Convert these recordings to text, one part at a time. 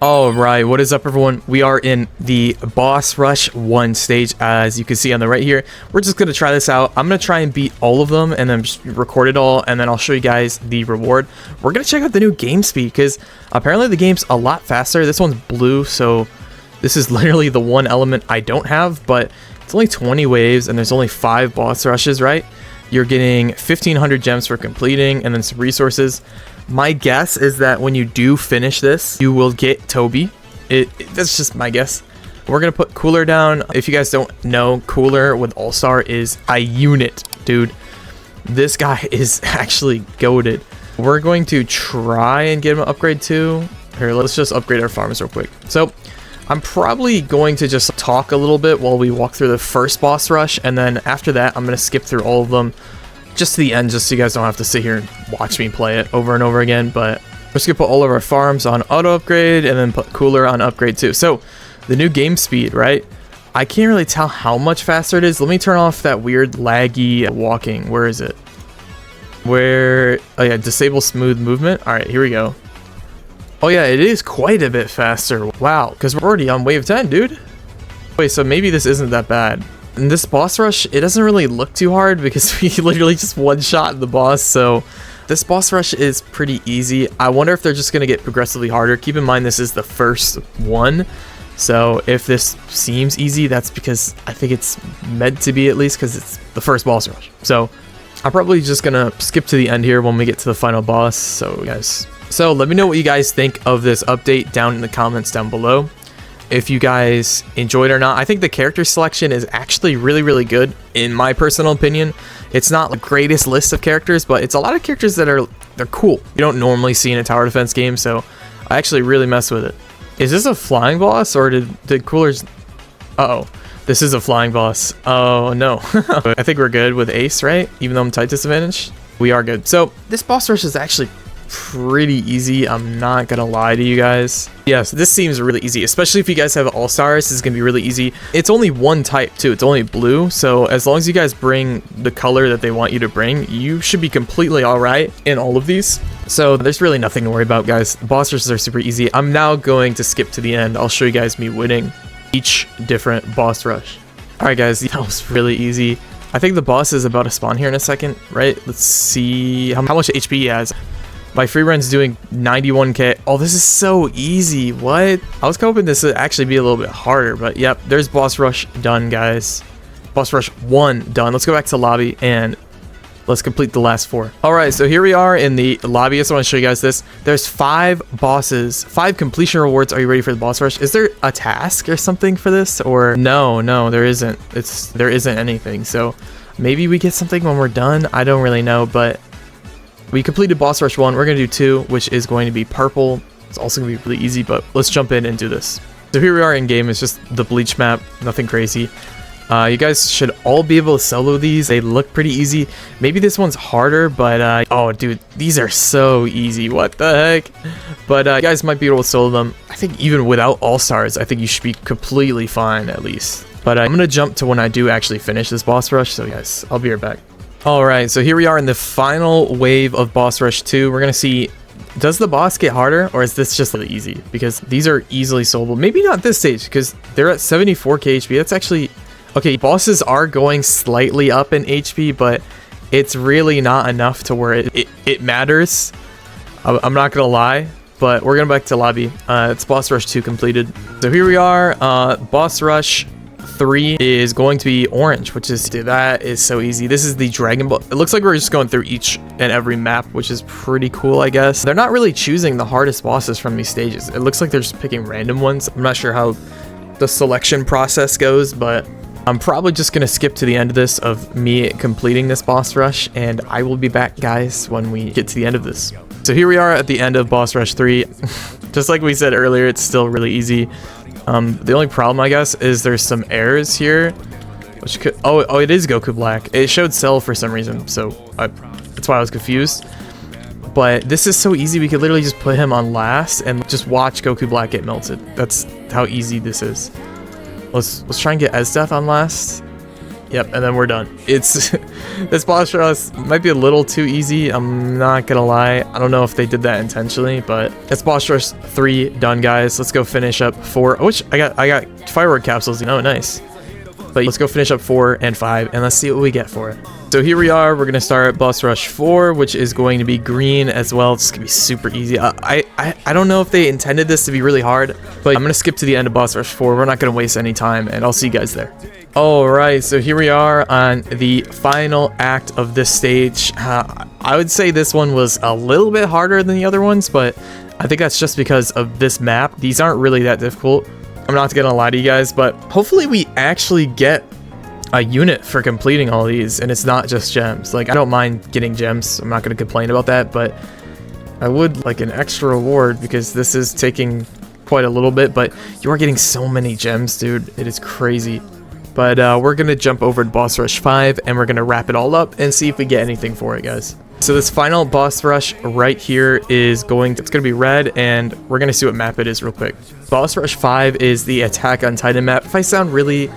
All right, what is up, everyone? We are in the boss rush 1 stage, as you can see on the right here. We're just gonna try this out. I'm gonna try and beat all of them and then just record it all, and then I'll show you guys the reward. We're gonna check out the new game speed because apparently the game's a lot faster. This one's blue, so this is literally the one element I don't have, but it's only 20 waves and there's only 5 boss rushes, right? You're getting 1,500 gems for completing and then some resources. My guess is that when you do finish this, you will get Toby. That's just my guess. We're gonna put Cooler down. If you guys don't know, Cooler with All-Star is a unit, dude. This guy is actually goated. We're going to try and get him an upgrade too. Here, let's just upgrade our farms real quick. So I'm probably going to just talk a little bit while we walk through the first boss rush, and then after that, I'm gonna skip through all of them just to the end, just so you guys don't have to sit here and watch me play it over and over again. But we're just gonna put all of our farms on auto upgrade and then put Cooler on upgrade too. So the new game speed, right? I can't really tell how much faster it is. Let me turn off that weird laggy walking. Where is it? Oh yeah, disable smooth movement. All right, here we go. Oh yeah, it is quite a bit faster. Wow, because we're already on wave 10, dude. Wait, so maybe this isn't that bad. In this boss rush, it doesn't really look too hard because we literally just one-shot the boss, so this boss rush is pretty easy. I wonder if they're just going to get progressively harder. Keep in mind this is the first one, so if this seems easy, that's because I think it's meant to be, at least because it's the first boss rush. So I'm probably just going to skip to the end here when we get to the final boss. So let me know what you guys think of this update down in the comments down below. If you guys enjoyed or not. I think the character selection is actually really good, in my personal opinion. It's not the greatest list of characters, but it's a lot of characters that they're cool. You don't normally see in a tower defense game, so I actually really mess with it. Is this a flying boss, or did Cooler's... Uh-oh. This is a flying boss. Oh, no. I think we're good with Ace, right? Even though I'm tight disadvantage? We are good. So this boss rush is actually pretty easy. I'm not gonna lie to you guys. Yes, this seems really easy, especially if you guys have all-stars. This is gonna be really easy. It's only one type too. It's only blue, so as long as you guys bring the color that they want you to bring, you should be completely all right in all of these. So there's really nothing to worry about, guys. The boss rushes are super easy. I'm now going to skip to the end. I'll show you guys me winning each different boss rush. All right, guys, that was really easy. I think the boss is about to spawn here in a second, right? Let's see how much HP he has. My free run's doing 91k. Oh, this is so easy. What? I was hoping this would actually be a little bit harder, but yep, there's boss rush done, guys. Boss rush 1 done. Let's go back to lobby and let's complete the last 4. All right, so here we are in the lobby. I just want to show you guys this. There's 5 bosses, 5 completion rewards. Are you ready for the boss rush? Is there a task or something for this? Or no, there isn't. There isn't anything. So maybe we get something when we're done. I don't really know, but we completed boss rush 1. We're gonna do 2, which is going to be purple. It's also gonna be really easy, but let's jump in and do this. So here we are in game. It's just the bleach map, nothing crazy. You guys should all be able to solo these. They look pretty easy. Maybe this one's harder, but oh dude, these are so easy. What the heck? But you guys might be able to solo them. I think even without all-stars, I think you should be completely fine at least. But I'm gonna jump to when I do actually finish this boss rush. So guys, I'll be right back. Alright, so here we are in the final wave of boss rush 2. We're gonna see, does the boss get harder, or is this just really easy? Because these are easily solvable. Maybe not this stage, because they're at 74k HP. That's actually... Okay, bosses are going slightly up in HP, but it's really not enough to where it matters. I'm not gonna lie, but we're going back to lobby. It's boss rush 2 completed. So here we are, boss rush 3 is going to be orange, which is, dude, that is so easy. This is the Dragon Ball. It looks like we're just going through each and every map, which is pretty cool, I guess. They're not really choosing the hardest bosses from these stages. It looks like they're just picking random ones. I'm not sure how the selection process goes, but I'm probably just gonna skip to the end of this, of me completing this boss rush, and I will be back, guys, when we get to the end of this. So here we are at the end of boss rush 3. Just like we said earlier, it's still really easy. The only problem, I guess, is there's some errors here, which could... Oh, it is Goku Black. It showed Cell for some reason, so that's why I was confused. But this is so easy. We could literally just put him on last and just watch Goku Black get melted. That's how easy this is. Let's try and get Esdeath on last. Yep, and then we're done. It's this boss rush might be a little too easy. I'm not gonna lie. I don't know if they did that intentionally, but it's boss rush 3 done, guys. Let's go finish up 4. Which I got firework capsules. Oh, nice. But let's go finish up 4 and 5, and let's see what we get for it. So here we are. We're gonna start boss rush 4, which is going to be green as well. It's gonna be super easy. I don't know if they intended this to be really hard, but I'm gonna skip to the end of boss rush 4. We're not gonna waste any time, and I'll see you guys there. Alright, so here we are on the final act of this stage. I would say this one was a little bit harder than the other ones, but I think that's just because of this map. These aren't really that difficult. I'm not gonna lie to you guys, but hopefully we actually get a unit for completing all these, and it's not just gems. Like, I don't mind getting gems. I'm not gonna complain about that, but I would like an extra reward because this is taking quite a little bit, but you are getting so many gems, dude. It is crazy. But we're gonna jump over to boss rush 5 and we're gonna wrap it all up and see if we get anything for it, guys. So this final boss rush right here is it's gonna be red, and we're gonna see what map it is real quick. Boss rush 5 is the Attack on Titan map. If I sound really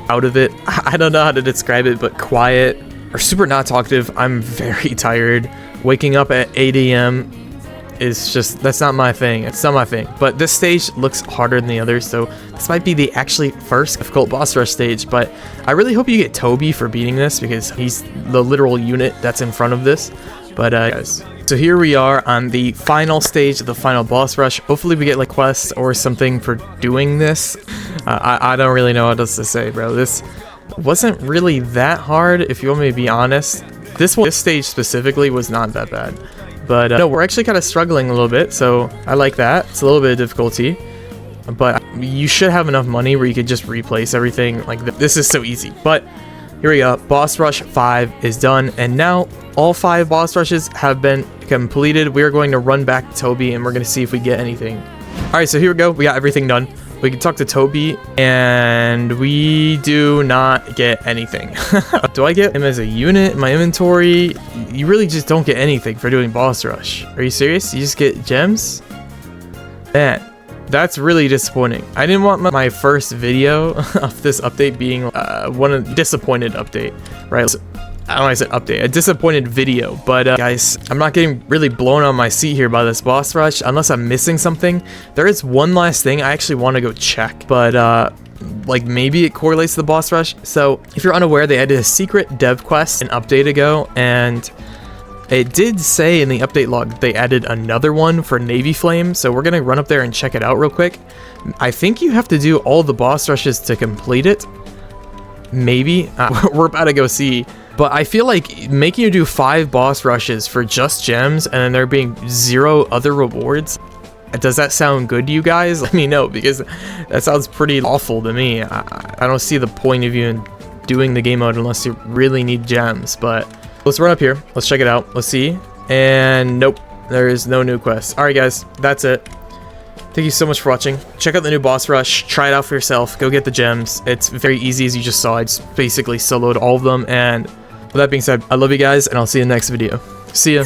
out of it, I don't know how to describe it, but quiet or super not talkative. I'm very tired. Waking up at 8 AM is just, that's not my thing. It's not my thing. But this stage looks harder than the others, so this might be the actually first difficult boss rush stage. But I really hope you get Toby for beating this, because he's the literal unit that's in front of this. But guys, so here we are on the final stage of the final boss rush. Hopefully we get like quests or something for doing this. I don't really know what else to say, bro. This wasn't really that hard, if you want me to be honest. This stage specifically was not that bad. But no, we're actually kind of struggling a little bit, so I like that. It's a little bit of difficulty, but you should have enough money where you could just replace everything. Like, this is so easy. But here we go. Boss rush 5 is done, and now all 5 boss rushes have been completed. We are going to run back to Toby, and we're going to see if we get anything. All right, so here we go. We got everything done. We can talk to Toby, and we do not get anything. Do I get him as a unit in my inventory? You really just don't get anything for doing boss rush. Are you serious? You just get gems? Man, that's really disappointing. I didn't want my first video of this update being one disappointed update, right? So, I don't know why I said update, a disappointed video. But guys, I'm not getting really blown on my seat here by this boss rush unless I'm missing something. There is one last thing I actually want to go check, but like maybe it correlates to the boss rush. So if you're unaware, they added a secret dev quest an update ago, and it did say in the update log that they added another one for Navy Flame. So we're gonna run up there and check it out real quick. I think you have to do all the boss rushes to complete it. Maybe we're about to go see. But I feel like making you do 5 boss rushes for just gems and then there being 0 other rewards, does that sound good to you guys? Let me know, because that sounds pretty awful to me. I don't see the point of you in doing the game mode unless you really need gems. But let's run up here. Let's check it out. Let's see. And nope, there is no new quest. All right, guys, that's it. Thank you so much for watching. Check out the new boss rush. Try it out for yourself. Go get the gems. It's very easy, as you just saw. I just basically soloed all of them. And with that being said, I love you guys, and I'll see you in the next video. See ya.